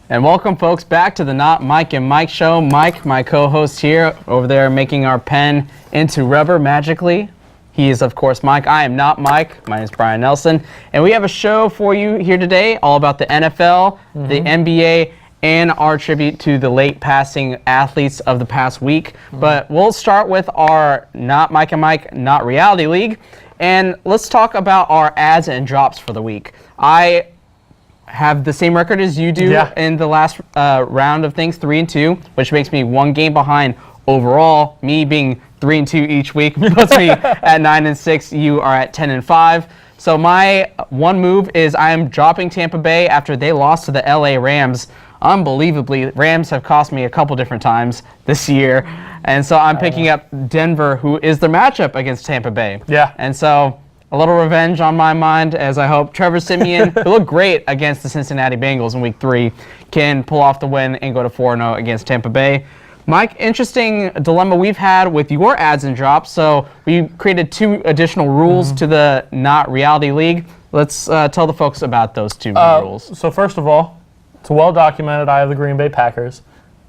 And welcome, folks, back to the Not Mike and Mike show. Mike, my co-host here, over there making our pen into rubber magically. He is, of course, Mike. I am not Mike. My name is Brian Nelson. And we have a show for you here today all about the NFL, the NBA, and our tribute to the late passing athletes of the past week. But we'll start with our Not Mike and Mike, Not Reality League. And let's talk about our ads and drops for the week. I have the same record as you do in the last round of things, 3-2, which makes me one game behind overall. Me being 3-2 each week puts me at 9-6. You are at 10-5. So my one move is I am dropping Tampa Bay after they lost to the LA Rams. Unbelievably, Rams have cost me a couple different times this year. And so I'm picking up Denver, who is the matchup against Tampa Bay. Yeah. And so a little revenge on my mind, as I hope Trevor Siemian, who looked great against the Cincinnati Bengals in Week 3, can pull off the win and go to 4-0 against Tampa Bay. Mike, interesting dilemma we've had with your ads and drops. So we created 2 additional rules to the Not Reality League. Let's tell the folks about those 2 rules. So first of all, it's well documented. I have the Green Bay Packers.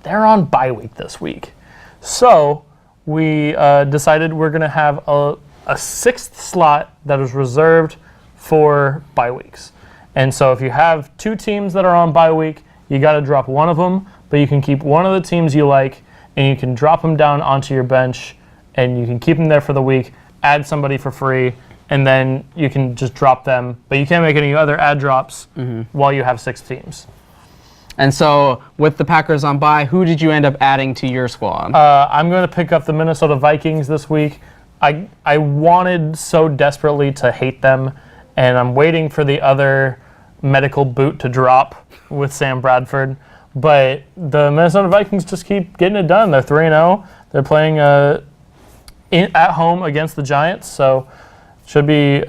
They're on bye week this week. So we decided we're going to have a 6th slot that is reserved for bye weeks. And so if you have 2 teams that are on bye week, you got to drop one of them, but you can keep one of the teams you like, and you can drop them down onto your bench, and you can keep them there for the week, add somebody for free, and then you can just drop them. But you can't make any other ad drops while you have 6 teams. And so, with the Packers on bye, who did you end up adding to your squad? I'm going to pick up the Minnesota Vikings this week. I wanted so desperately to hate them, and I'm waiting for the other medical boot to drop with Sam Bradford. But the Minnesota Vikings just keep getting it done. They're 3-0. They're playing at home against the Giants, so should be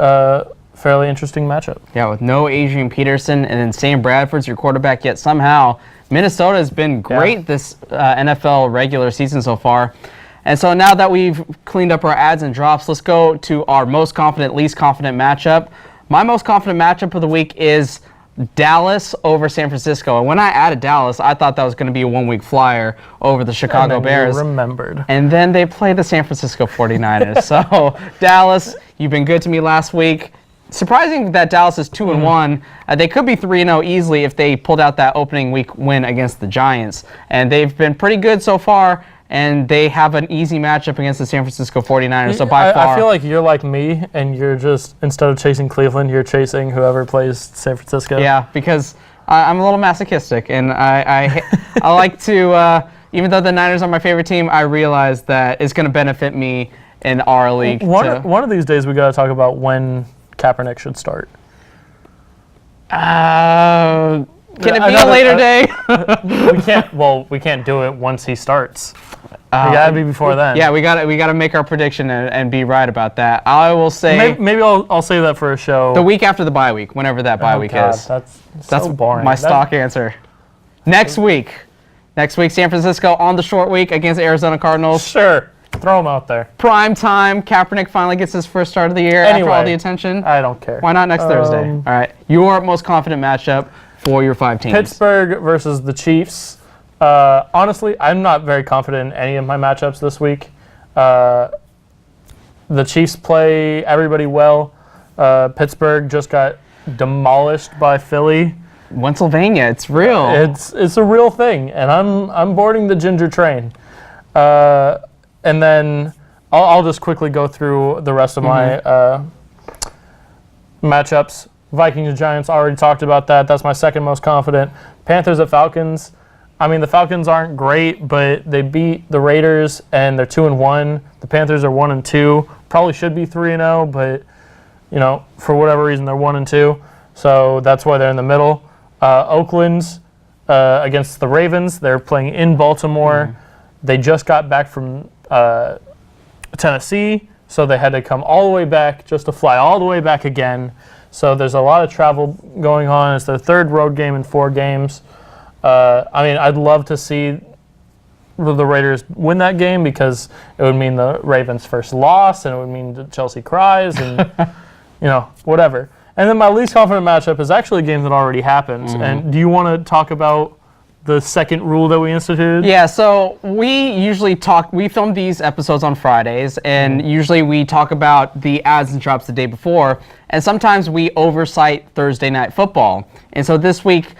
fairly interesting matchup. Yeah, with no Adrian Peterson and then Sam Bradford's your quarterback, yet somehow Minnesota has been great this NFL regular season so far. And so now that we've cleaned up our ads and drops, let's go to our most confident, least confident matchup. My most confident matchup of the week is Dallas over San Francisco. And when I added Dallas, I thought that was going to be a 1-week flyer over the Chicago Bears. You remembered. And then they play the San Francisco 49ers. So Dallas, you've been good to me last week. Surprising that Dallas is 2-1. They could be 3-0 easily if they pulled out that opening week win against the Giants. And they've been pretty good so far, and they have an easy matchup against the San Francisco 49ers. So by far, I feel like you're like me, and you're just, instead of chasing Cleveland, you're chasing whoever plays San Francisco. Yeah, because I'm a little masochistic, and I like to, even though the Niners are my favorite team, I realize that it's going to benefit me in our league. One of these days, we got to talk about when Kaepernick should start. Can it be a later day? We can't do it once he starts. It gotta be before then. Yeah, we gotta make our prediction and be right about that. I will say maybe I'll say that for a show. The week after the bye week, whenever that bye week is. That's so boring. My stock answer. Next week, San Francisco on the short week against Arizona Cardinals. Sure. Throw him out there. Prime time. Kaepernick finally gets his first start of the year after all the attention. I don't care. Why not next Thursday? All right. Your most confident matchup for your 5 teams. Pittsburgh versus the Chiefs. Honestly, I'm not very confident in any of my matchups this week. The Chiefs play everybody well. Pittsburgh just got demolished by Philly. Pennsylvania, it's real. It's a real thing, and I'm boarding the ginger train. And then I'll just quickly go through the rest of my matchups. Vikings and Giants, already talked about that. That's my second most confident. Panthers at Falcons. I mean, the Falcons aren't great, but they beat the Raiders, and they're 2-1. The Panthers are 1-2. Probably should be 3-0, but for whatever reason, they're 1-2. So that's why they're in the middle. Oakland's against the Ravens. They're playing in Baltimore. They just got back from Tennessee, so they had to come all the way back just to fly all the way back again. So there's a lot of travel going on. It's their 3rd road game in 4 games. I'd love to see the Raiders win that game because it would mean the Ravens' first loss, and it would mean that Chelsea cries, and whatever. And then my least confident matchup is actually a game that already happened. And do you want to talk about the second rule that we instituted? Yeah, so we film these episodes on Fridays, and usually we talk about the ads and drops the day before, and sometimes we oversight Thursday Night Football. And so this week,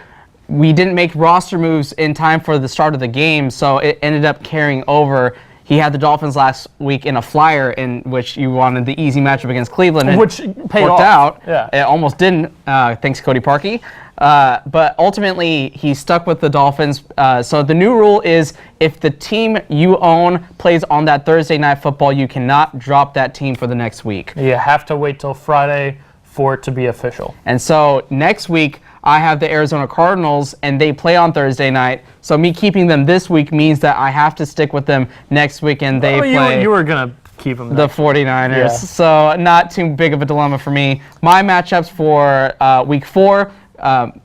we didn't make roster moves in time for the start of the game, so it ended up carrying over. He had the Dolphins last week in a flyer in which you wanted the easy matchup against Cleveland. And which paid worked off. out. Yeah. It almost didn't, thanks to Cody Parkey. But ultimately, he stuck with the Dolphins. So the new rule is if the team you own plays on that Thursday Night Football, you cannot drop that team for the next week. You have to wait till Friday for it to be official. And so next week, I have the Arizona Cardinals, and they play on Thursday night. So me keeping them this week means that I have to stick with them next week, and they play You were going to keep them. the 49ers. Yeah. So not too big of a dilemma for me. My matchups for week 4.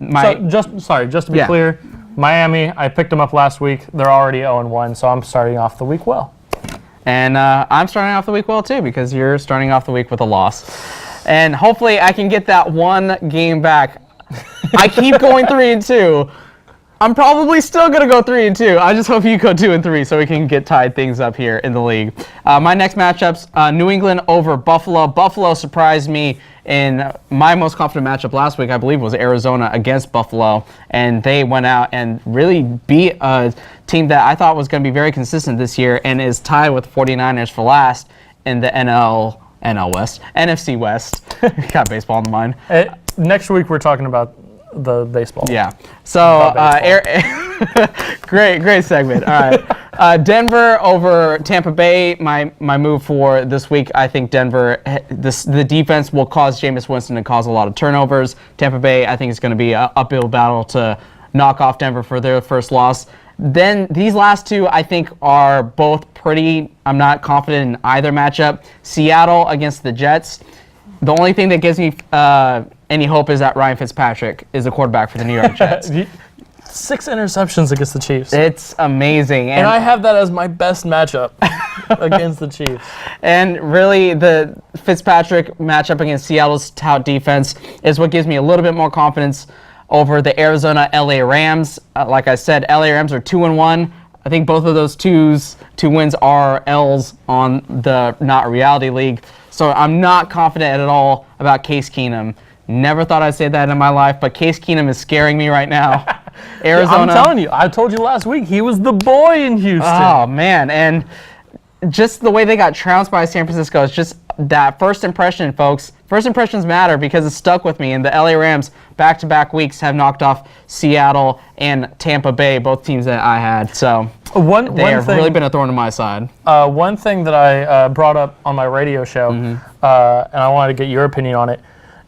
Just to be clear, Miami, I picked them up last week. They're already 0-1, so I'm starting off the week well. And I'm starting off the week well, too, because you're starting off the week with a loss. And hopefully I can get that one game back. I keep going 3-2. I'm probably still going to go 3-2. I just hope you go 2-3 so we can get tied things up here in the league. My next matchups, New England over Buffalo. Buffalo surprised me in my most confident matchup last week, I believe, was Arizona against Buffalo. And they went out and really beat a team that I thought was going to be very consistent this year and is tied with 49ers for last in the NFC West. Got baseball in the mind. Next week, we're talking about the baseball. Yeah. So, great segment. All right. Denver over Tampa Bay. My move for this week, I think Denver, the defense will cause Jameis Winston to cause a lot of turnovers. Tampa Bay, I think, is going to be an uphill battle to knock off Denver for their first loss. Then these last two, I think, are both pretty. I'm not confident in either matchup. Seattle against the Jets. The only thing that gives me any hope is that Ryan Fitzpatrick is the quarterback for the New York Jets. 6 interceptions against the Chiefs. It's amazing. And I have that as my best matchup against the Chiefs. And really, the Fitzpatrick matchup against Seattle's tout defense is what gives me a little bit more confidence over the Arizona LA Rams. Like I said, LA Rams are 2-1. I think both of those two wins are L's on the Not Reality League. So I'm not confident at all about Case Keenum. Never thought I'd say that in my life, but Case Keenum is scaring me right now. Arizona. I'm telling you, I told you last week, he was the boy in Houston. Oh, man. And just the way they got trounced by San Francisco is just that first impression, folks. First impressions matter because it stuck with me. And the LA Rams, back-to-back weeks, have knocked off Seattle and Tampa Bay, both teams that I had. So they have really been a thorn in my side. One thing that I brought up on my radio show, and I wanted to get your opinion on it.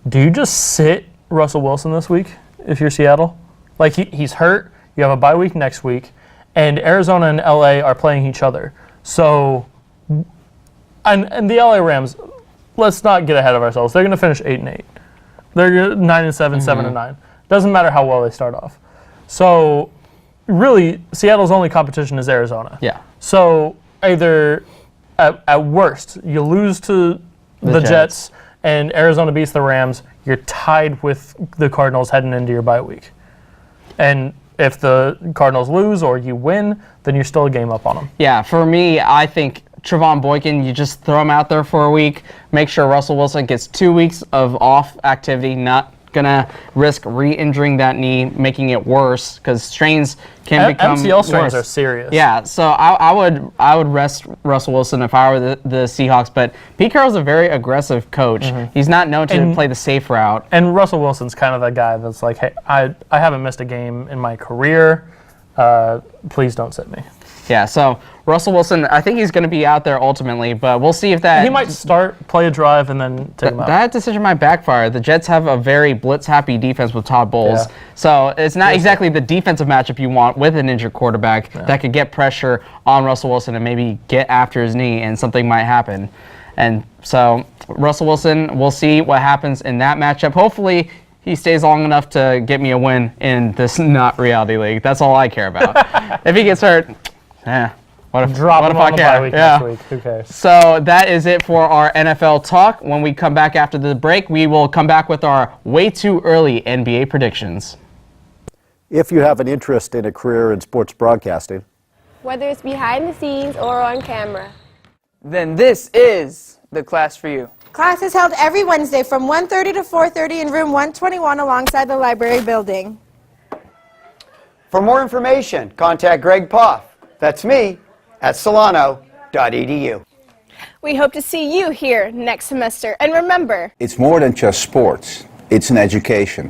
Do you just sit Russell Wilson this week if you're Seattle? Like, he's hurt. You have a bye week next week. And Arizona and LA are playing each other. So, and the LA Rams, let's not get ahead of ourselves. They're going to finish 8-8. They're 9-7, 7-9. Doesn't matter how well they start off. So, really, Seattle's only competition is Arizona. Yeah. So, either at worst, you lose to the Jets and Arizona beats the Rams, you're tied with the Cardinals heading into your bye week. And if the Cardinals lose or you win, then you're still a game up on them. Yeah, for me, I think Trevon Boykin, you just throw him out there for a week, make sure Russell Wilson gets 2 weeks of off activity, not going to risk re-injuring that knee, making it worse, because strains can become MCL strains worse. are serious. Yeah, so I would rest Russell Wilson if I were the Seahawks, but Pete Carroll's a very aggressive coach. He's not known to play the safe route. And Russell Wilson's kind of that guy that's like, hey, I haven't missed a game in my career. Please don't sit me. Yeah, so Russell Wilson, I think he's going to be out there ultimately, but we'll see if that... He might start, play a drive, and then take him out. That decision might backfire. The Jets have a very blitz-happy defense with Todd Bowles, so it's not exactly the defensive matchup you want with an injured quarterback that could get pressure on Russell Wilson and maybe get after his knee, and something might happen. And so Russell Wilson, we'll see what happens in that matchup. Hopefully, he stays long enough to get me a win in this Not Reality League. That's all I care about. If he gets hurt... What if I care? Next week. Who cares? So that is it for our NFL talk. When we come back after the break, we will come back with our way too early NBA predictions. If you have an interest in a career in sports broadcasting, whether it's behind the scenes or on camera, then this is the class for you. Class is held every Wednesday from 1:30 to 4:30 in room 121 alongside the library building. For more information, contact Greg Poff. That's me at solano.edu. we hope to see you here next semester. And remember, It's more than just sports. It's an education.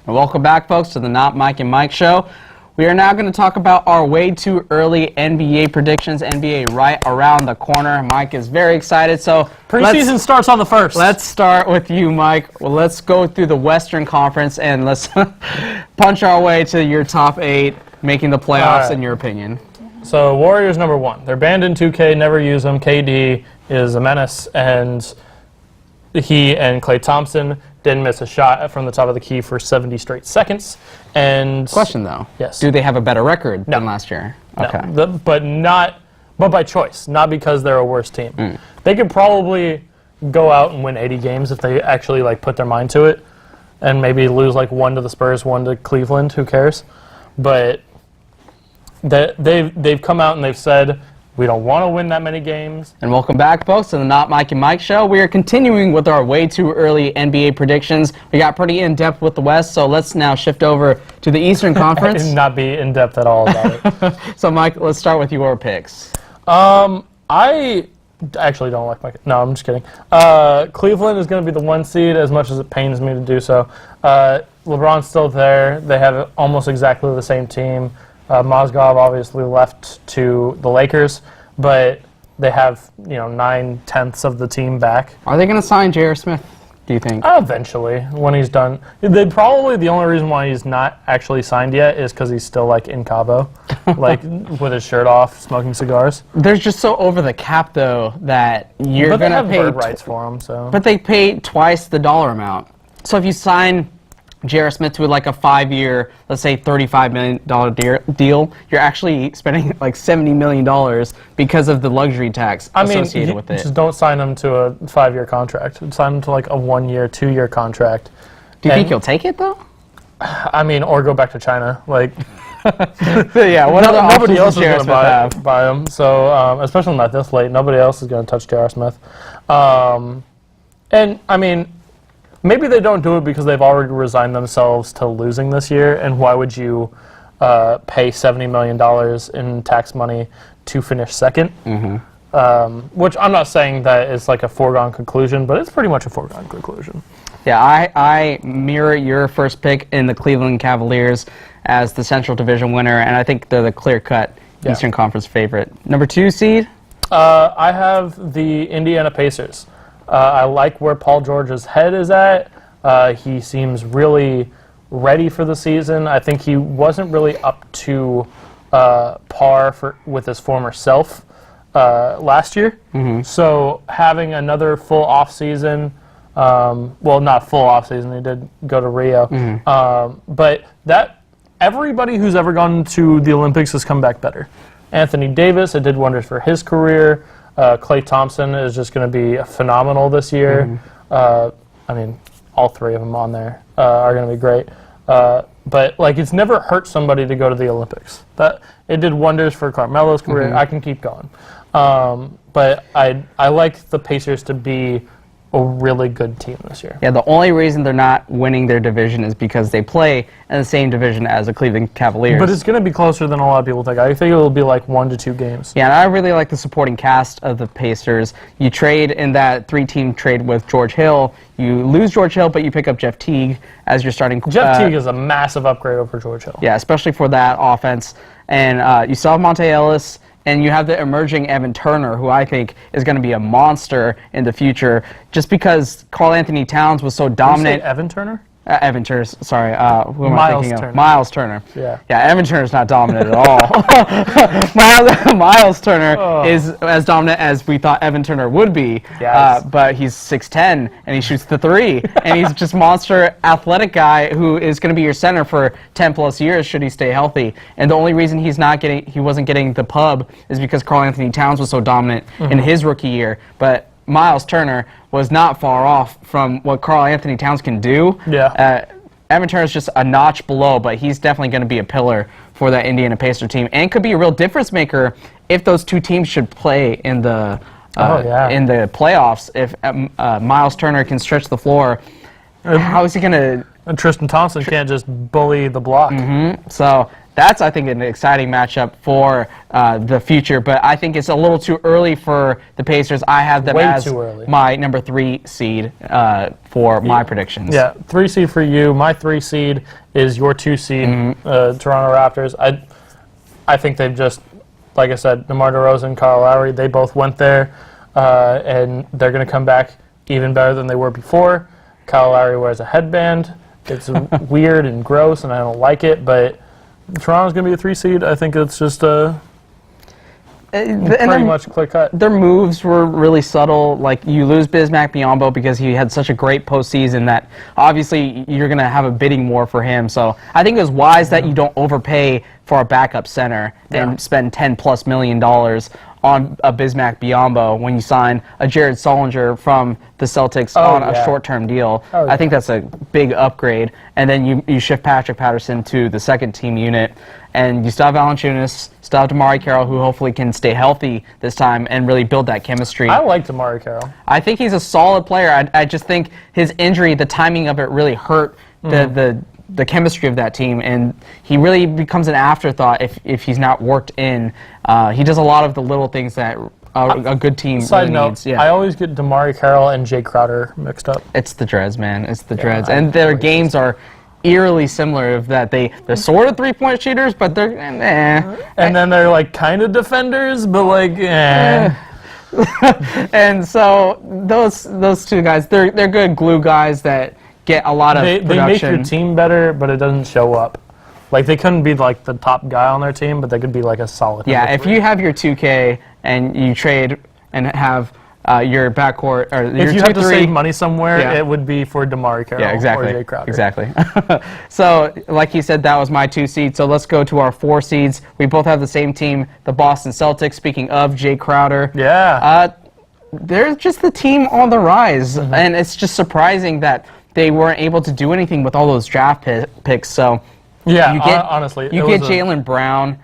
Welcome back, folks, to the Not Mike and Mike Show. We are now going to talk about our way too early NBA predictions. NBA right around the corner. Mike is very excited, so Preseason starts on the 1st. let's start with you, Mike. Well, let's go through the Western Conference and let's punch our way to your top 8, making the playoffs, All right. in your opinion. So Warriors number 1. They're banned in 2K, never use them. KD is a menace, and he and Klay Thompson didn't miss a shot from the top of the key for 70 straight seconds. And Question, though. Yes. Do they have a better record No. than last year? no, Okay. but by choice, not because they're a worse team. They could probably go out and win 80 games if they actually put their mind to it, and maybe lose 1 to the Spurs, 1 to Cleveland. Who cares? But they've come out and they've said, we don't want to win that many games. And welcome back, folks, to the Not Mike and Mike Show. We are continuing with our way too early NBA predictions. We got pretty in-depth with the West, so let's now shift over to the Eastern Conference. And not be in depth at all about it. So, Mike, let's start with your picks. I actually don't like my. No, I'm just kidding. Cleveland is going to be the 1 seed, as much as it pains me to do so. LeBron's still there. They have almost exactly the same team. Mozgov obviously left to the Lakers, but they have 9/10 of the team back. Are they going to sign J.R. Smith, do you think? Eventually, when he's done. Probably the only reason why he's not actually signed yet is because he's still in Cabo, with his shirt off, smoking cigars. They're just so over the cap, though, that you're But they going to have pay. bird rights for him, so. But they pay twice the dollar amount. So if you sign J.R. Smith to a 5-year, let's say $35 million deal, you're actually spending $70 million because of the luxury tax associated with it. Just don't sign him to a 5-year contract. Sign him to a 1-year, 2-year contract. Do you think he'll take it, though? Or go back to China. Yeah, what other Nobody options else does is J.R. going Smith have? to buy him. So, especially not this late. Nobody else is going to touch J.R. Smith. Maybe they don't do it because they've already resigned themselves to losing this year, and why would you pay $70 million in tax money to finish second? Which I'm not saying that it's a foregone conclusion, but it's pretty much a foregone conclusion. Yeah, I mirror your first pick in the Cleveland Cavaliers as the Central Division winner, and I think they're the clear-cut Eastern Conference favorite. Number 2 seed? I have the Indiana Pacers. I like where Paul George's head is at. He seems really ready for the season. I think he wasn't really up to par with his former self last year. So having another full off season, not full off season. He did go to Rio, but everybody who's ever gone to the Olympics has come back better. Anthony Davis, it did wonders for his career. Klay Thompson is just going to be phenomenal this year. All 3 of them on there are going to be great. But it's never hurt somebody to go to the Olympics. It did wonders for Carmelo's career. I can keep going. But I like the Pacers to be a really good team this year. Yeah, the only reason they're not winning their division is because they play in the same division as the Cleveland Cavaliers. But it's going to be closer than a lot of people think. I think it will be 1 to 2 games. Yeah, and I really like the supporting cast of the Pacers. You trade in that 3-team trade with George Hill. You lose George Hill, but you pick up Jeff Teague as your starting. Jeff Teague is a massive upgrade over George Hill. Yeah, especially for that offense. And you still have Monte Ellis, and you have the emerging Evan Turner, who I think is going to be a monster in the future, just because Karl Anthony Towns was so dominant. Did you say Evan Turner? Evan Turner, sorry. Who am I Miles thinking of? Turner. Miles Turner. Yeah. Yeah, Evan Turner's not dominant at all. Miles Turner is as dominant as we thought Evan Turner would be. Yes. But he's 6'10", and he shoots the three. And he's just monster athletic guy who is going to be your center for 10-plus years should he stay healthy. And the only reason he wasn't getting the pub is because Karl Anthony Towns was so dominant in his rookie year. But Miles Turner was not far off from what Karl Anthony Towns can do. Yeah. Evan Turner's just a notch below, but he's definitely going to be a pillar for that Indiana Pacers team and could be a real difference maker if those two teams should play in the in the playoffs. If Miles Turner can stretch the floor, how is he going to... And Tristan Thompson can't just bully the block. So that's, I think, an exciting matchup for the future. But I think it's a little too early for the Pacers. I have them Way as too early. my number 3 seed for my predictions. Yeah, 3 seed for you. My 3 seed is your 2 seed, Toronto Raptors. I think they've just, like I said, DeMar DeRozan, Kyle Lowry, they both went there, and they're going to come back even better than they were before. Kyle Lowry wears a headband. It's weird and gross, and I don't like it, but Toronto's going to be a 3 seed. I think it's just pretty much clear cut. Their moves were really subtle. Like, you lose Bismack Biyombo because he had such a great postseason that obviously you're going to have a bidding war for him. So I think it was wise that you don't overpay for a backup center and spend $10+ million on a Bismack Biyombo when you sign a Jared Sullinger from the Celtics on a short-term deal. I think that's a big upgrade. And then you shift Patrick Patterson to the second-team unit, and you still have Valanciunas, still have DeMarre Carroll, who hopefully can stay healthy this time and really build that chemistry. I like DeMarre Carroll. I think he's a solid player. I just think his injury, the timing of it really hurt the chemistry of that team, and he really becomes an afterthought if he's not worked in. He does a lot of the little things that a good team really needs. Yeah. I always get DeMarre Carroll and Jay Crowder mixed up. It's the Dreads, man. It's the Dreads. And their games are eerily similar of that they're sort of three-point shooters, but they're And then they're like kind of defenders, but like And so those two guys, they're good glue guys that get a lot of production. They make your team better, but it doesn't show up. Like, they couldn't be like the top guy on their team, but they could be like a solid. Yeah, if you have your 2K and you trade and have your backcourt, or if you have to save money somewhere, it would be for DeMarre Carroll or Jay Crowder. Exactly. So, like you said, that was my 2 seed. So let's go to our 4 seeds. We both have the same team, the Boston Celtics. Speaking of Jay Crowder, they're just the team on the rise, and it's just surprising that they weren't able to do anything with all those draft picks. So, honestly, you get Jaylen Brown,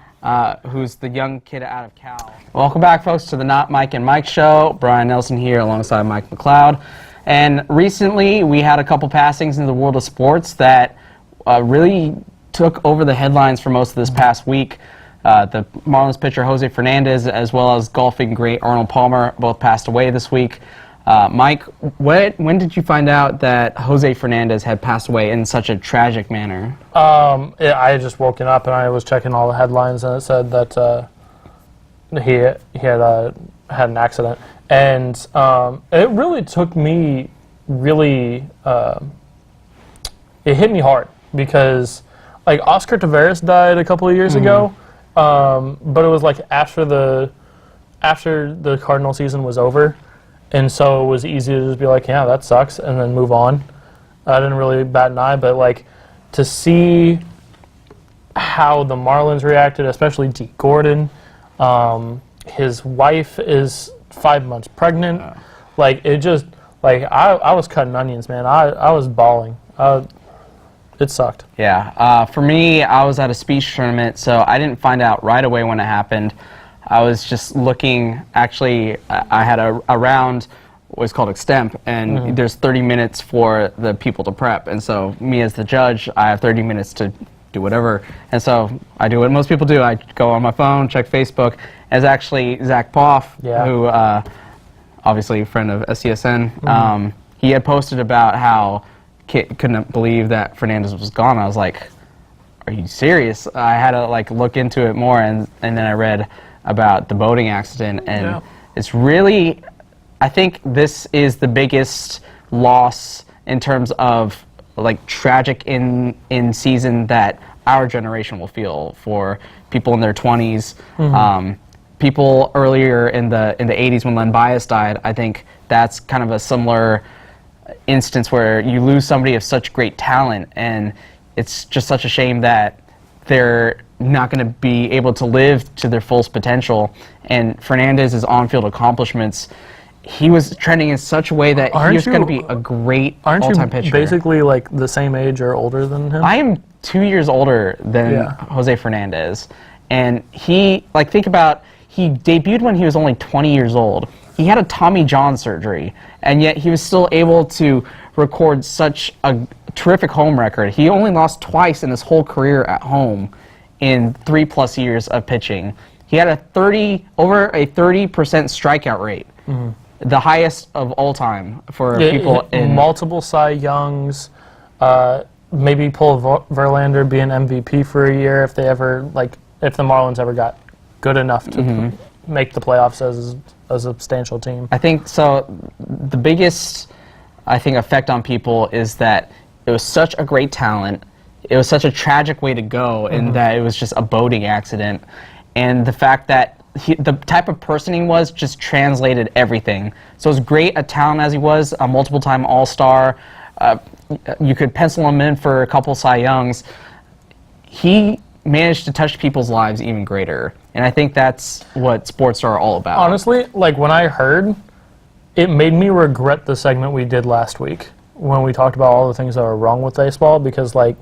who's the young kid out of Cal. Welcome back, folks, to the Not Mike and Mike show. Brian Nelson here alongside Mike McLeod. And recently, we had a couple passings in the world of sports that really took over the headlines for most of this past week. The Marlins pitcher Jose Fernandez, as well as golfing great Arnold Palmer, both passed away this week. Mike, when did you find out that Jose Fernandez had passed away in such a tragic manner? I had just woken up and I was checking all the headlines, and it said that he had an accident, and it really took me it hit me hard because like Oscar Taveras died a couple of years ago, but it was like after the Cardinal season was over. And so it was easy to just be like, yeah, that sucks, and then move on. I didn't really bat an eye, but like to see how the Marlins reacted, especially D. Gordon. His wife is 5 months pregnant. Like, it just, like, I was cutting onions, man. I was bawling. It sucked. Yeah. For me, I was at a speech tournament, so I didn't find out right away when it happened. I was just looking, actually, I had a round, what's called extemp, and there's 30 minutes for the people to prep. And so me as the judge, I have 30 minutes to do whatever. And so I do what most people do. I go on my phone, check Facebook. It's actually Zach Poff, who obviously a friend of SCSN. He had posted about how Kit couldn't believe that Fernandez was gone. I was like, are you serious? I had to like look into it more, and then I read about the boating accident, and it's really, I think this is the biggest loss in terms of like tragic in season that our generation will feel for people in their 20s. People earlier in the 80s when Len Bias died, I think that's kind of a similar instance where you lose somebody of such great talent, and it's just such a shame that they're not going to be able to live to their fullest potential. And Fernandez's on-field accomplishments, he was trending in such a way that he was going to be a great all-time pitcher. Aren't you basically like the same age or older than him? I am 2 years older than Jose Fernandez, and he, like, think about, he debuted when he was only 20 years old. He had a Tommy John surgery, and yet he was still able to record such a terrific home record. He only lost twice in his whole career at home in 3+ years of pitching. He had over a 30% strikeout rate, the highest of all time for people in multiple Cy Youngs. Maybe Paul Verlander be an MVP for a year if the Marlins ever got good enough to make the playoffs as a substantial team. I think so. The biggest, I think, effect on people is that it was such a great talent. It was such a tragic way to go, in that it was just a boating accident, and the fact that the type of person he was just translated everything. So as great a talent as he was, a multiple-time All-Star, you could pencil him in for a couple Cy Youngs. He managed to touch people's lives even greater, and I think that's what sports are all about. Honestly, like when I heard, it made me regret the segment we did last week when we talked about all the things that were wrong with baseball, because like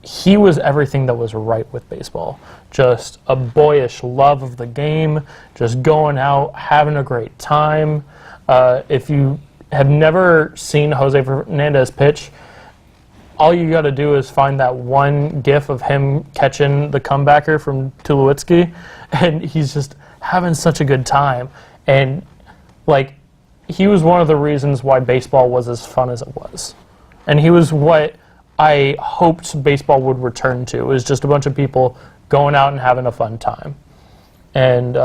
he was everything that was right with baseball. Just a boyish love of the game, just going out, having a great time. If you have never seen Jose Fernandez pitch, all you got to do is find that one gif of him catching the comebacker from Tulowitzki, and he's just having such a good time. And like, he was one of the reasons why baseball was as fun as it was. And he was what I hoped baseball would return to, is just a bunch of people going out and having a fun time. And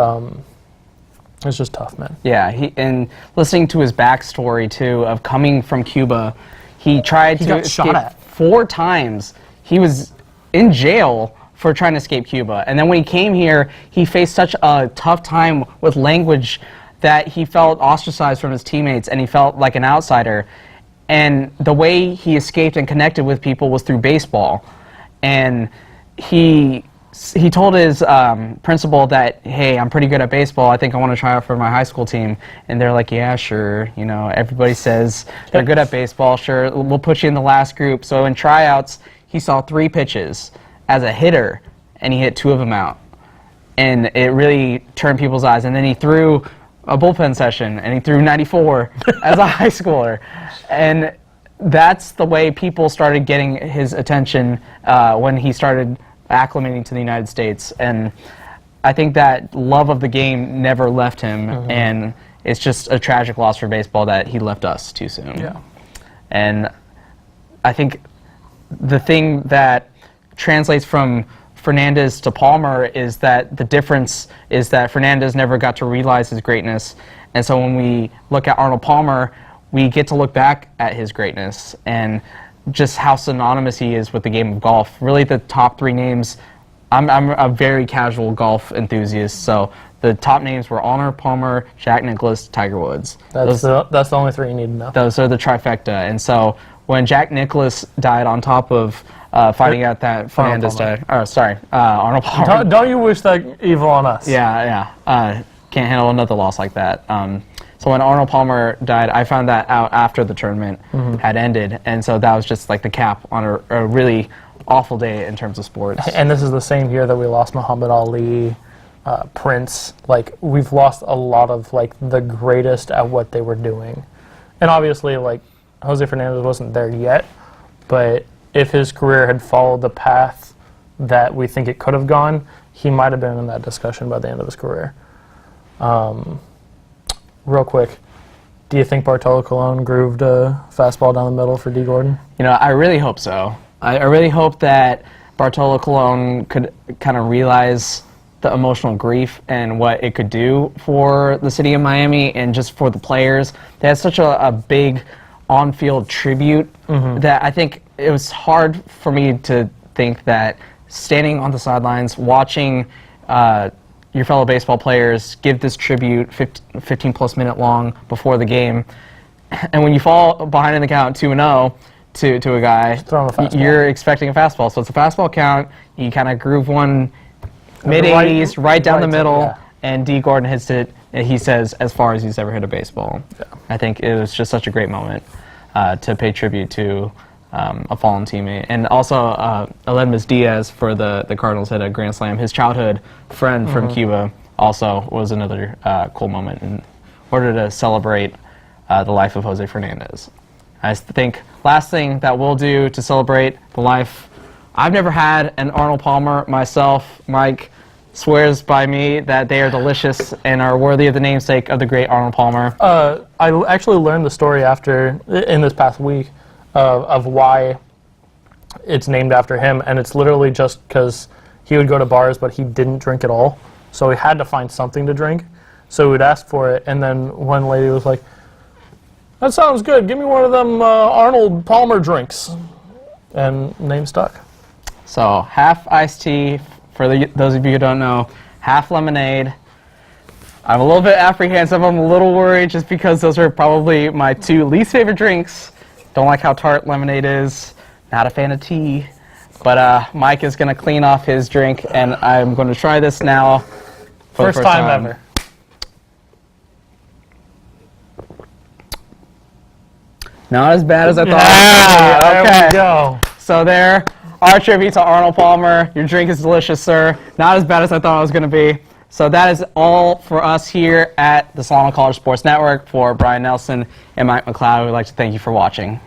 it's just tough, man. Yeah, and listening to his backstory, too, of coming from Cuba, he tried to got shot escape at 4 times. He was in jail for trying to escape Cuba. And then when he came here, he faced such a tough time with language that he felt ostracized from his teammates, and he felt like an outsider. And the way he escaped and connected with people was through baseball. And he told his principal that, hey, I'm pretty good at baseball. I think I want to try out for my high school team. And they're like, yeah, sure. You know, everybody says they're good at baseball. Sure, we'll put you in the last group. So in tryouts, he saw 3 pitches as a hitter, and he hit 2 of them out. And it really turned people's eyes. And then he threw a bullpen session, and he threw 94 as a high schooler. And that's the way people started getting his attention when he started acclimating to the United States. And I think that love of the game never left him, and it's just a tragic loss for baseball that he left us too soon. Yeah. And I think the thing that translates from Fernandez to Palmer is that the difference is that Fernandez never got to realize his greatness. And so when we look at Arnold Palmer, we get to look back at his greatness and just how synonymous he is with the game of golf. Really, the top 3 names, I'm a very casual golf enthusiast, so the top names were Arnold Palmer, Jack Nicklaus, Tiger Woods. That's the only 3 you need to know. Those are the trifecta. And so when Jack Nicklaus died on top of finding out that Fernandez died, Arnold Palmer. Don't you wish that evil on us? Yeah. Can't handle another loss like that. So when Arnold Palmer died, I found that out after the tournament had ended, and so that was just like the cap on a really awful day in terms of sports. And this is the same year that we lost Muhammad Ali, Prince. Like, we've lost a lot of like the greatest at what they were doing. And obviously, like, Jose Fernandez wasn't there yet, but if his career had followed the path that we think it could have gone, he might have been in that discussion by the end of his career. Real quick, do you think Bartolo Colon grooved a fastball down the middle for D. Gordon? You know, I really hope so. I really hope that Bartolo Colon could kind of realize the emotional grief and what it could do for the city of Miami and just for the players. They had such a big on-field tribute that I think it was hard for me to think that standing on the sidelines, watching your fellow baseball players give this tribute 15-plus minute long before the game, and when you fall behind in the count 2-0 to a guy, you're expecting a fastball. So it's a fastball count. You kind of groove one mid-80s, right down the middle, and D. Gordon hits it, and he says, as far as he's ever hit a baseball. Yeah. I think it was just such a great moment to pay tribute to a fallen teammate. And also, Aledmus Diaz for the Cardinals hit a grand slam. His childhood friend from Cuba also was another cool moment in order to celebrate the life of Jose Fernandez. I think last thing that we'll do to celebrate the life, I've never had an Arnold Palmer myself. Mike swears by me that they are delicious and are worthy of the namesake of the great Arnold Palmer. I actually learned the story in this past week of why it's named after him, and it's literally just because he would go to bars but he didn't drink at all, so he had to find something to drink, so he would ask for it, and then one lady was like, "That sounds good, give me one of them Arnold Palmer drinks," and name stuck. So half iced tea, for those of you who don't know, half lemonade. I'm a little bit apprehensive, I'm a little worried just because those are probably my two least favorite drinks. Don't like how tart lemonade is, not a fan of tea. But Mike is going to clean off his drink, and I'm going to try this now for the first time ever. Not as bad as I thought. Yeah, okay. There we go. So there, our tribute to Arnold Palmer. Your drink is delicious, sir. Not as bad as I thought it was going to be. So that is all for us here at the Solano College Sports Network. For Brian Nelson and Mike McLeod, we'd like to thank you for watching.